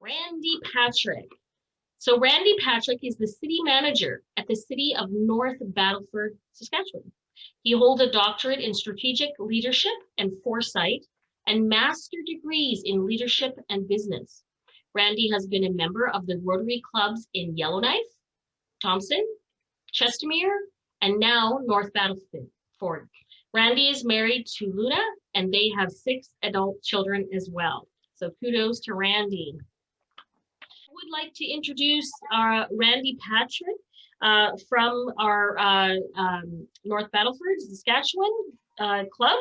Randy Patrick. So Randy Patrick is the city manager at the City of North Battleford, Saskatchewan. He holds a doctorate in strategic leadership and foresight and master degrees in leadership and business. Randy has been a member of the Rotary clubs in Yellowknife, Thompson, Chestermere, and now North Battleford. Randy is married to Luna, and they have 6 adult children as well. So kudos to Randy. I would like to introduce Randy Patrick from our North Battleford, Saskatchewan club,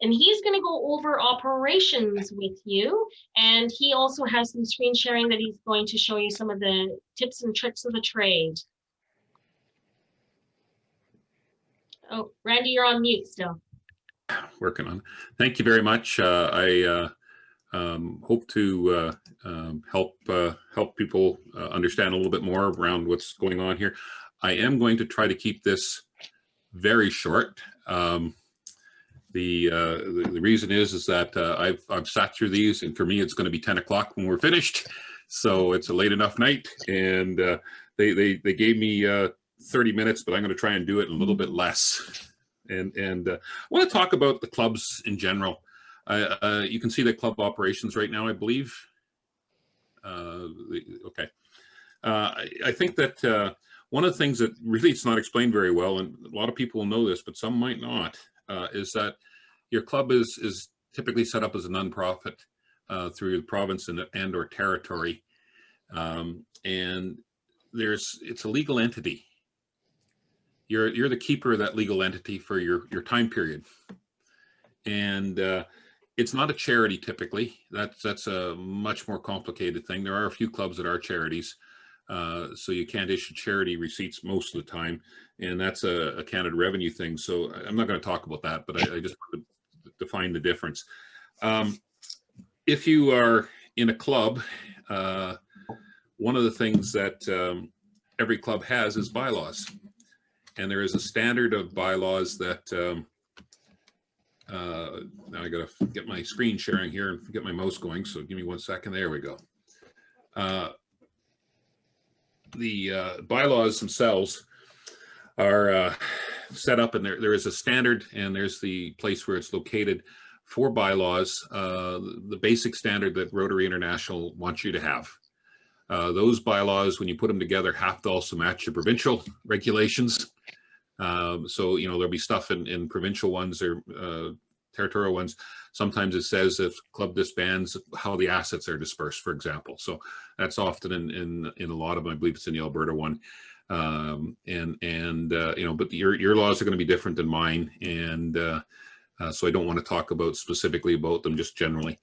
and he's going to go over operations with you, and he also has some screen sharing that he's going to show you some of the tips and tricks of the trade. Oh, Randy, you're on mute still. Working on. Thank you very much. I hope to help people understand a little bit more around what's going on here. I am going to try to keep this very short. The reason is that I've sat through these, and for me it's going to be 10 o'clock when we're finished, so it's a late enough night, and they gave me 30 minutes, but I'm going to try and do it in a little bit less. And I want to talk about the clubs in general. You can see the club operations right now, I believe. Okay. I think that one of the things that really it's not explained very well, and a lot of people will know this, but some might not, is that your club is typically set up as a nonprofit through the province and or territory, and it's a legal entity. You're the keeper of that legal entity for your time period, and it's not a charity typically. That's a much more complicated thing. There are a few clubs that are charities, so you can't issue charity receipts most of the time, and that's a Canada revenue thing. So I'm not going to talk about that, but I just want to define the difference. If you are in a club, one of the things that every club has is bylaws. And there is a standard of bylaws that, now I gotta get my screen sharing here and get my mouse going, so give me 1 second, there we go. The bylaws themselves are set up, and there is a standard, and there's the place where it's located for bylaws, the basic standard that Rotary International wants you to have. Those bylaws, when you put them together, have to also match your provincial regulations. So, you know, there'll be stuff in provincial ones or territorial ones. Sometimes it says if club disbands, how the assets are dispersed, for example. So that's often in a lot of them. I believe it's in the Alberta one. You know, but your laws are going to be different than mine. And so I don't want to talk about specifically about them, just generally.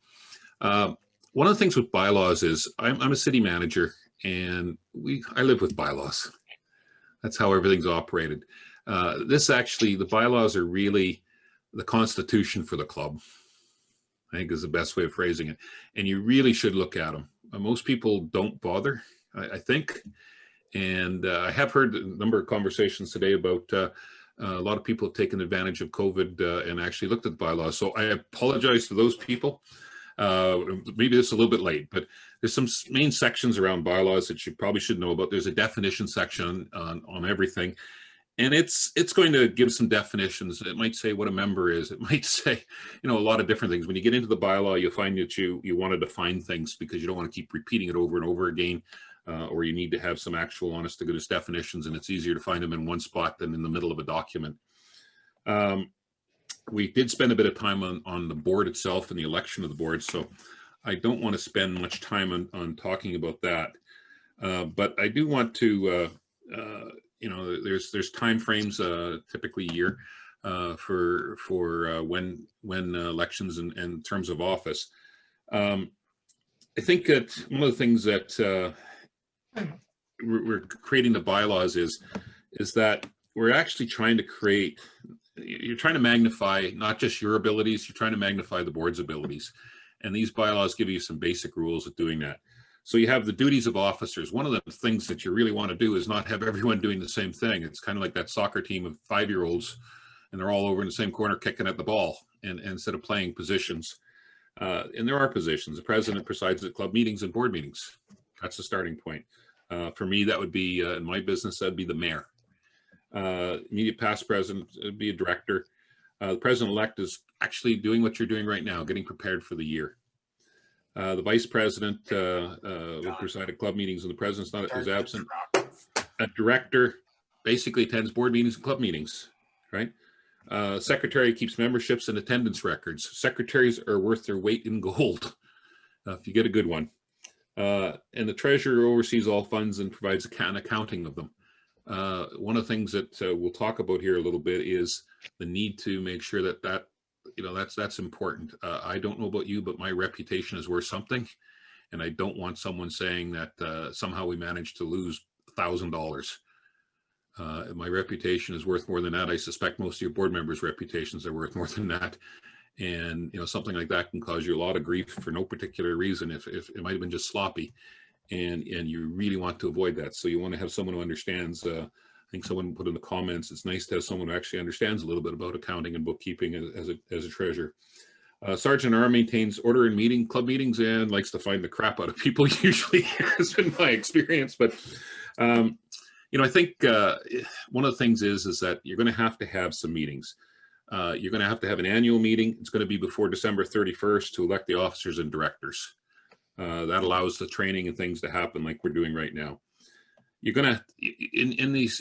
One of the things with bylaws is I'm a city manager, and I live with bylaws. That's how everything's operated. The bylaws are really the constitution for the club, I think is the best way of phrasing it. And you really should look at them. Most people don't bother, I think. And I have heard a number of conversations today about a lot of people have taken advantage of COVID and actually looked at the bylaws. So I apologize to those people. Maybe it's a little bit late, but there's some main sections around bylaws that you probably should know about. There's a definition section on everything, and it's going to give some definitions. It might say what a member is. It might say, you know, a lot of different things. When you get into the bylaw, you'll find that you want to define things because you don't want to keep repeating it over and over again, or you need to have some actual honest to goodness definitions, and it's easier to find them in one spot than in the middle of a document. We did spend a bit of time on the board itself and the election of the board, so I don't want to spend much time on talking about that. But I do want to, you know, there's time frames, typically a year, for when elections and terms of office. I think that one of the things that we're creating the bylaws is that we're actually trying to create. You're trying to magnify not just your abilities, you're trying to magnify the board's abilities. And these bylaws give you some basic rules of doing that. So you have the duties of officers. One of the things that you really want to do is not have everyone doing the same thing. It's kind of like that soccer team of 5-year-olds, and they're all over in the same corner kicking at the ball, and instead of playing positions. And there are positions. The president presides at club meetings and board meetings. That's the starting point. For me, that would be, in my business, that'd be the mayor. Immediate past president would be a director. The president-elect is actually doing what you're doing right now, getting prepared for the year. The vice president would preside at club meetings and the president's not is absent. A director basically attends board meetings and club meetings, right? Secretary keeps memberships and attendance records. Secretaries are worth their weight in gold if you get a good one. And the treasurer oversees all funds and provides an accounting of them. One of the things that we'll talk about here a little bit is the need to make sure that that's important. I don't know about you, but my reputation is worth something, and I don't want someone saying that somehow we managed to lose $1,000. My reputation is worth more than that. I suspect most of your board members' reputations are worth more than that. And something like that can cause you a lot of grief for no particular reason. If it might have been just sloppy, and you really want to avoid that. So you want to have someone who understands. I think someone put in the comments, it's nice to have someone who actually understands a little bit about accounting and bookkeeping as a treasurer. Sergeant R maintains order in club meetings and likes to find the crap out of people, usually, has been my experience. But I think one of the things is that you're going to have some meetings. You're going to have an annual meeting. It's going to be before December 31st to elect the officers and directors. That allows the training and things to happen like we're doing right now. You're going to, in these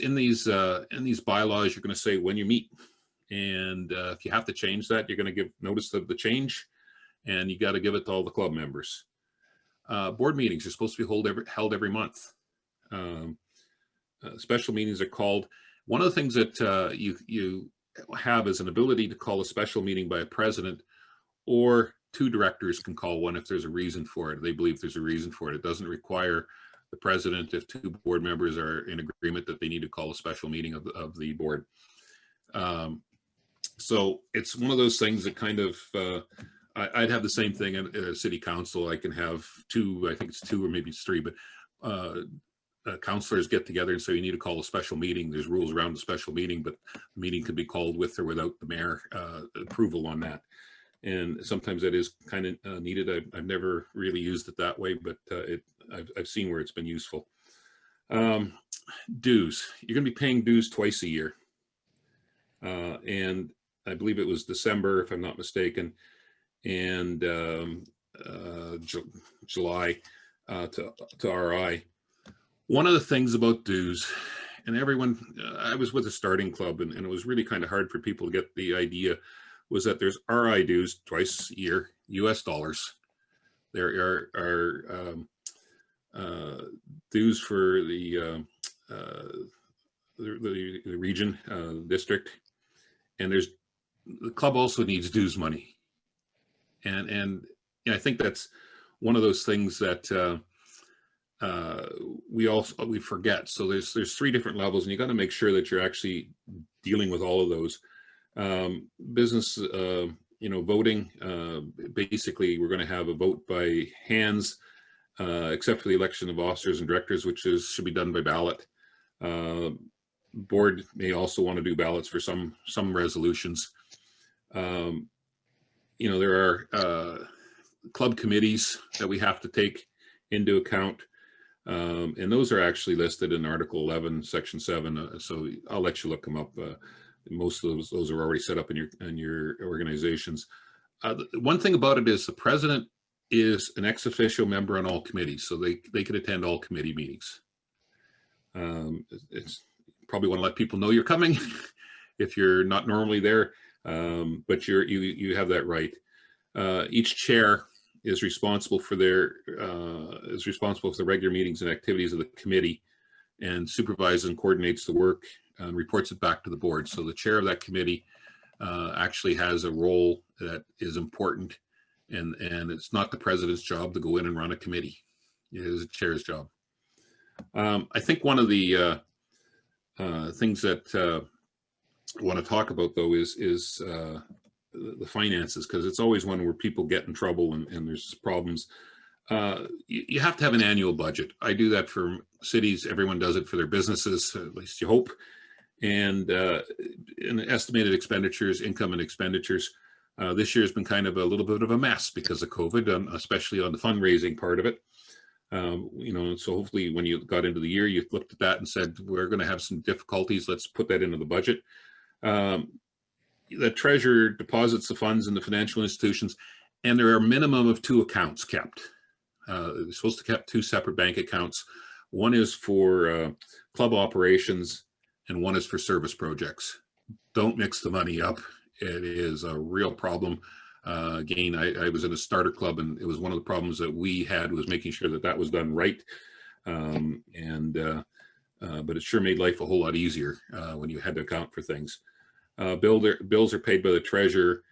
bylaws, you're going to say when you meet. And if you have to change that, you're going to give notice of the change, and you got to give it to all the club members. Board meetings are supposed to be held every month. Special meetings are called. One of the things that you have is an ability to call a special meeting by a president, or two directors can call one if there's a reason for it. They believe there's a reason for it. It doesn't require the president if two board members are in agreement that they need to call a special meeting of the board. So it's one of those things that kind of, I'd have the same thing at a city council. I can have two, I think it's two or maybe it's three, but councilors get together and say you need to call a special meeting. There's rules around the special meeting, but the meeting could be called with or without the mayor approval on that. And sometimes that is kind of needed. I've never really used it that way, but I've seen where it's been useful. Dues. You're going to be paying dues twice a year. And I believe it was December, if I'm not mistaken, and July to RI. One of the things about dues, and everyone, I was with a starting club, and it was really kind of hard for people to get the idea, was that there's RI dues twice a year, US dollars. There are dues for the region, district, and the club also needs dues money. And I think that's one of those things that we forget. So there's three different levels, and you got to make sure that you're actually dealing with all of those. Business, voting, basically we're going to have a vote by hands, except for the election of officers and directors, which should be done by ballot. Board may also want to do ballots for some resolutions. There are club committees that we have to take into account. And those are actually listed in Article 11, Section 7. So I'll let you look them up. Most of those are already set up in your organizations. One thing about it is the president is an ex officio member on all committees, so they can attend all committee meetings. It's probably want to let people know you're coming if you're not normally there, but you have that right. Each chair is responsible for the regular meetings and activities of the committee, and supervises and coordinates the work and reports it back to the board. So the chair of that committee actually has a role that is important, and it's not the president's job to go in and run a committee. It is a chair's job. I think one of the things that I want to talk about, though, is the finances, because it's always one where people get in trouble and there's problems. You have to have an annual budget. I do that for cities. Everyone does it for their businesses, at least you hope. And in estimated expenditures, income and expenditures. This year has been kind of a little bit of a mess because of COVID, especially on the fundraising part of it. You know, so hopefully when you got into the year, you looked at that and said, we're going to have some difficulties. Let's put that into the budget. The treasurer deposits the funds in the financial institutions, and there are a minimum of 2 accounts kept. They're supposed to keep 2 separate bank accounts. One is for club operations and one is for service projects. Don't mix the money up. It is a real problem. Again, I was in a starter club, and it was one of the problems that we had was making sure that that was done right. But it sure made life a whole lot easier when you had to account for things. Bills are paid by the treasurer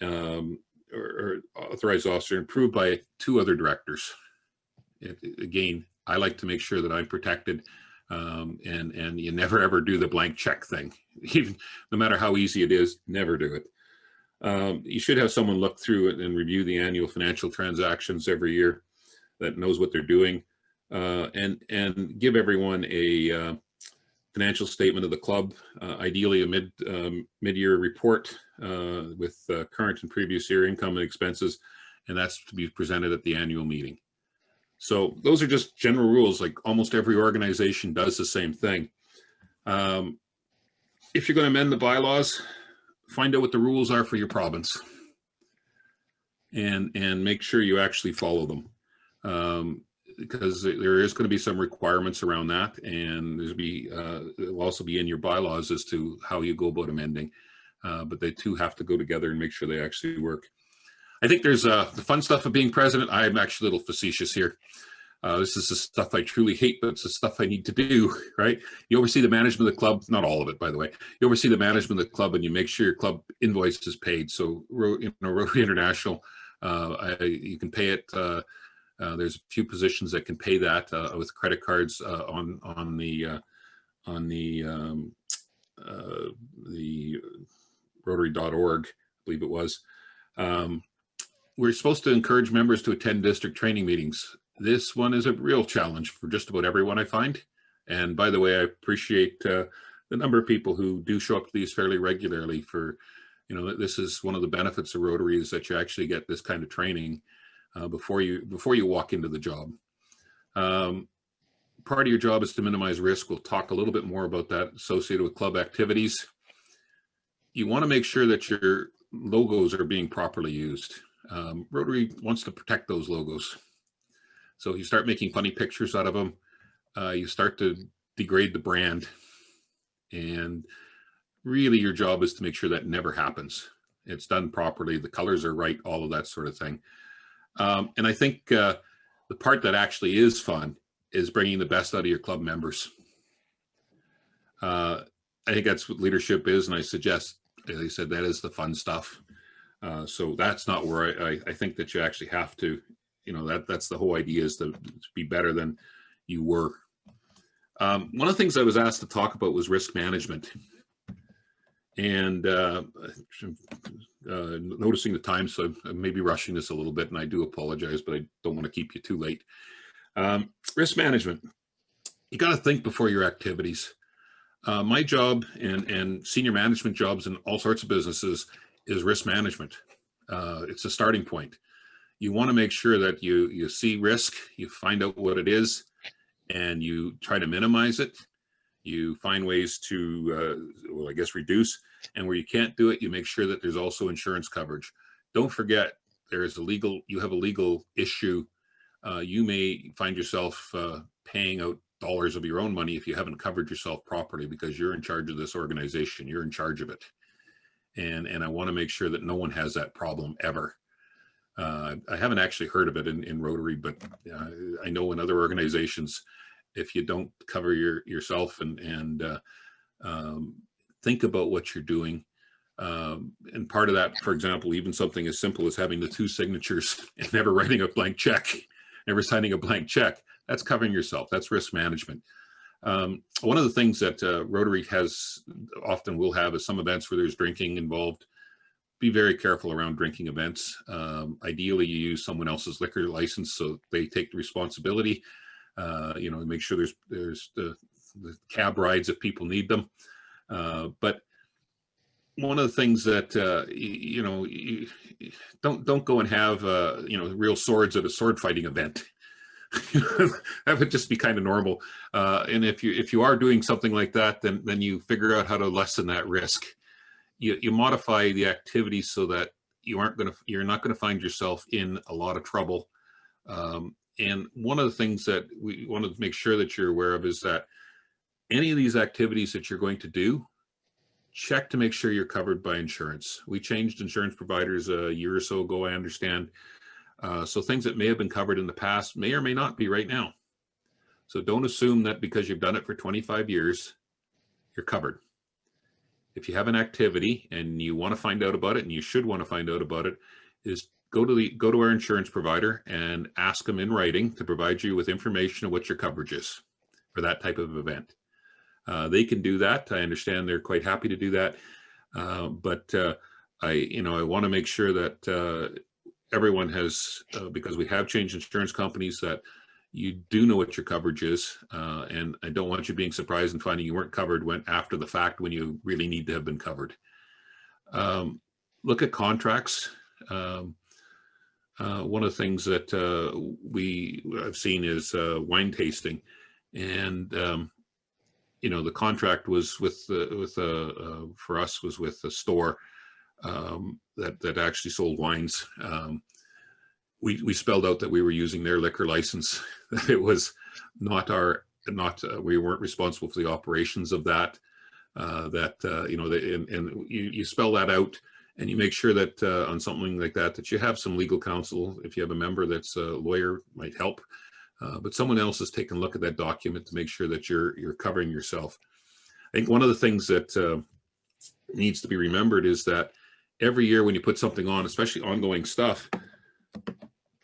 or authorized officer and approved by 2 other directors. Again, I like to make sure that I'm protected, and you never ever do the blank check thing. Even no matter how easy it is, never do it. You should have someone look through it and review the annual financial transactions every year that knows what they're doing, and give everyone a financial statement of the club, ideally a mid-year report with current and previous year income and expenses, and that's to be presented at the annual meeting. So those are just general rules. Like almost every organization does the same thing. If you're going to amend the bylaws, find out what the rules are for your province, and make sure you actually follow them, because there is going to be some requirements around that, and it will also be in your bylaws as to how you go about amending. But they 2 have to go together and make sure they actually work. I think there's the fun stuff of being president. I'm actually a little facetious here. This is the stuff I truly hate, but it's the stuff I need to do, right? You oversee the management of the club, not all of it, by the way. You oversee the management of the club, and you make sure your club invoice is paid. So, Rotary International, you can pay it. There's a few positions that can pay that with credit cards on the Rotary.org, I believe it was. We're supposed to encourage members to attend district training meetings. This one is a real challenge for just about everyone, I find. And by the way, I appreciate the number of people who do show up to these fairly regularly. For, this is one of the benefits of Rotary, is that you actually get this kind of training before you walk into the job. Part of your job is to minimize risk. We'll talk a little bit more about that associated with club activities. You want to make sure that your logos are being properly used. Rotary wants to protect those logos. So you start making funny pictures out of them, you start to degrade the brand. And really your job is to make sure that never happens. It's done properly, the colors are right, all of that sort of thing. And I think the part that actually is fun is bringing the best out of your club members. I think that's what leadership is, and I suggest, as I said, that is the fun stuff. So that's not where I think that you actually have to, that's the whole idea, is to be better than you were. One of the things I was asked to talk about was risk management. And noticing the time, so I may be rushing this a little bit, and I do apologize, but I don't want to keep you too late. Risk management. You got to think before your activities. My job and senior management jobs in all sorts of businesses is risk management. It's a starting point. You want to make sure that you see risk, you find out what it is, and you try to minimize it. You find ways to, reduce, and where you can't do it, you make sure that there's also insurance coverage. Don't forget, you have a legal issue. You may find yourself paying out dollars of your own money if you haven't covered yourself properly, because you're in charge of this organization, you're in charge of it. And I want to make sure that no one has that problem ever. I haven't actually heard of it in Rotary, but I know in other organizations, if you don't cover yourself and think about what you're doing, and part of that, for example, even something as simple as having the 2 signatures and never writing a blank check, never signing a blank check, that's covering yourself. That's risk management. One of the things that Rotary often will have is some events where there's drinking involved. Be very careful around drinking events. Ideally, you use someone else's liquor license so they take the responsibility. Make sure there's the cab rides if people need them. But one of the things that you don't go and have real swords at a sword fighting event. That would just be kind of normal. And if you are doing something like that, then you figure out how to lessen that risk. You modify the activities so that you're not going to find yourself in a lot of trouble. And one of the things that we want to make sure that you're aware of is that any of these activities that you're going to do, check to make sure you're covered by insurance. We changed insurance providers a year or so ago, I understand. So things that may have been covered in the past may or may not be right now. So don't assume that because you've done it for 25 years, you're covered. If you have an activity and you want to find out about it, and you should want to find out about it, is go to our insurance provider and ask them in writing to provide you with information of what your coverage is for that type of event. They can do that. I understand they're quite happy to do that. But I want to make sure that everyone has, because we have changed insurance companies, that you do know what your coverage is. And I don't want you being surprised and finding you weren't covered after the fact when you really need to have been covered. Look at contracts. One of the things that I've seen is wine tasting, and the contract was for us was with a store that actually sold wines. We spelled out that we were using their liquor license, that it was we weren't responsible for the operations of that. You spell that out, and you make sure that on something like that you have some legal counsel. If you have a member that's a lawyer, might help. But someone else has taken a look at that document to make sure that you're covering yourself. I think one of the things that needs to be remembered is that every year when you put something on, especially ongoing stuff,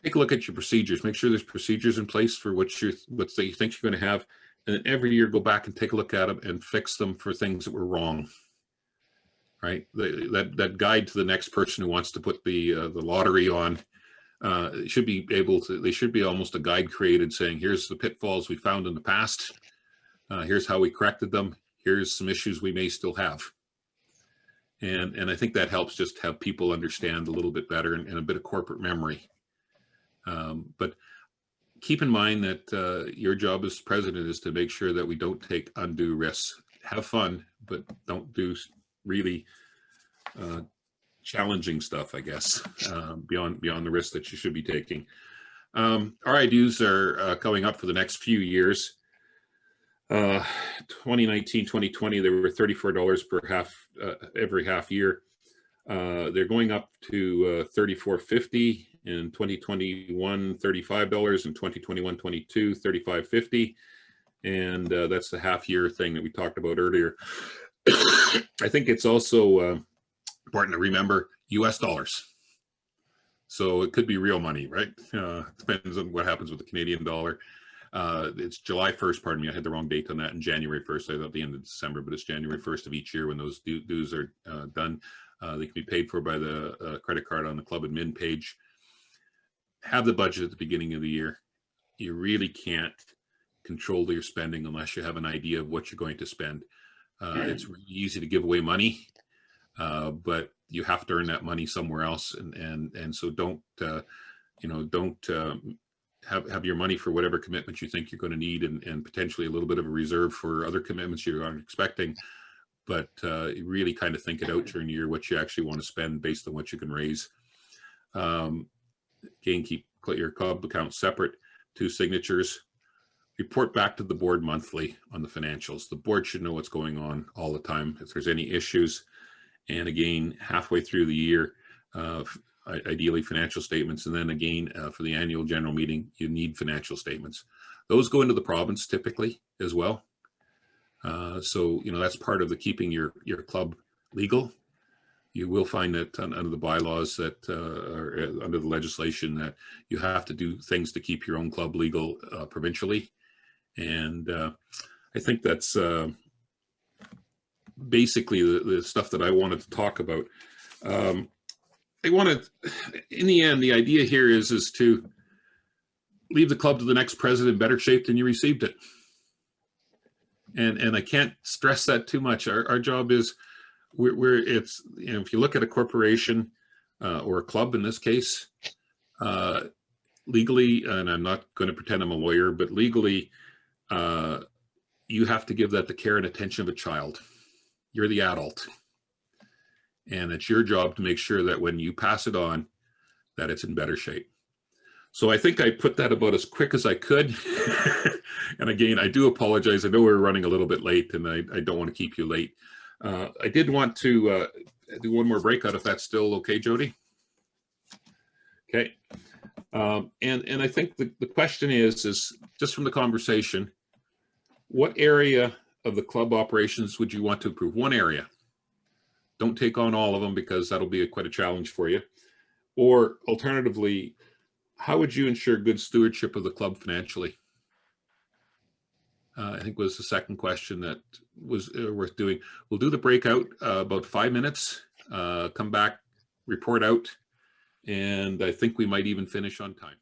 take a look at your procedures. Make sure there's procedures in place for what you think you're going to have, and then every year go back and take a look at them and fix them for things that were wrong. Right? That guide to the next person who wants to put the lottery on. They should be almost a guide created saying, here's the pitfalls we found in the past. Here's how we corrected them. Here's some issues we may still have. And I think that helps just have people understand a little bit better and a bit of corporate memory. But keep in mind that your job as president is to make sure that we don't take undue risks. Have fun, but don't do really challenging stuff, I guess, beyond the risks that you should be taking. RIDs are coming up for the next few years. 2019, 2020, they were $34 per every half year. They're going up to $34.50 in 2021, $35 in 2021, 22, $35.50, and that's the half year thing that we talked about earlier. I think it's also important to remember US dollars. So it could be real money, right? Depends on what happens with the Canadian dollar. It's July 1st, pardon me, I had the wrong date on that, and January 1st, I thought the end of December, but it's January 1st of each year when those dues are done. They can be paid for by the credit card on the Club Admin page. Have the budget at the beginning of the year. You really can't control your spending unless you have an idea of what you're going to spend. It's really easy to give away money, but you have to earn that money somewhere else, and so don't have your money for whatever commitment you think you're going to need, and potentially a little bit of a reserve for other commitments you aren't expecting. But you really kind of think it out during the year what you actually want to spend based on what you can raise. Again, keep your club account separate, 2 signatures. Report back to the board monthly on the financials. The board should know what's going on all the time if there's any issues. And again, halfway through the year, ideally financial statements. And then again, for the annual general meeting, you need financial statements. Those go into the province typically as well. So, that's part of the keeping your club legal. You will find that under the bylaws that or under the legislation that you have to do things to keep your own club legal provincially. And I think that's basically the stuff that I wanted to talk about. In the end, the idea here is to leave the club to the next president in better shape than you received it. And I can't stress that too much. Our job is, it's, you know, if you look at a corporation or a club in this case, legally, and I'm not going to pretend I'm a lawyer, but legally, you have to give that the care and attention of a child. You're the adult. And it's your job to make sure that when you pass it on, that it's in better shape. So I think I put that about as quick as I could. And again, I do apologize. I know we're running a little bit late, and I don't want to keep you late. I did want to do one more breakout, if that's still okay, Jody. Okay. And I think the question is just from the conversation, what area of the club operations would you want to improve? One area. Don't take on all of them, because that'll be quite a challenge for you. Or alternatively, how would you ensure good stewardship of the club financially? I think was the second question that was worth doing. We'll do the breakout about 5 minutes, come back, report out, and I think we might even finish on time.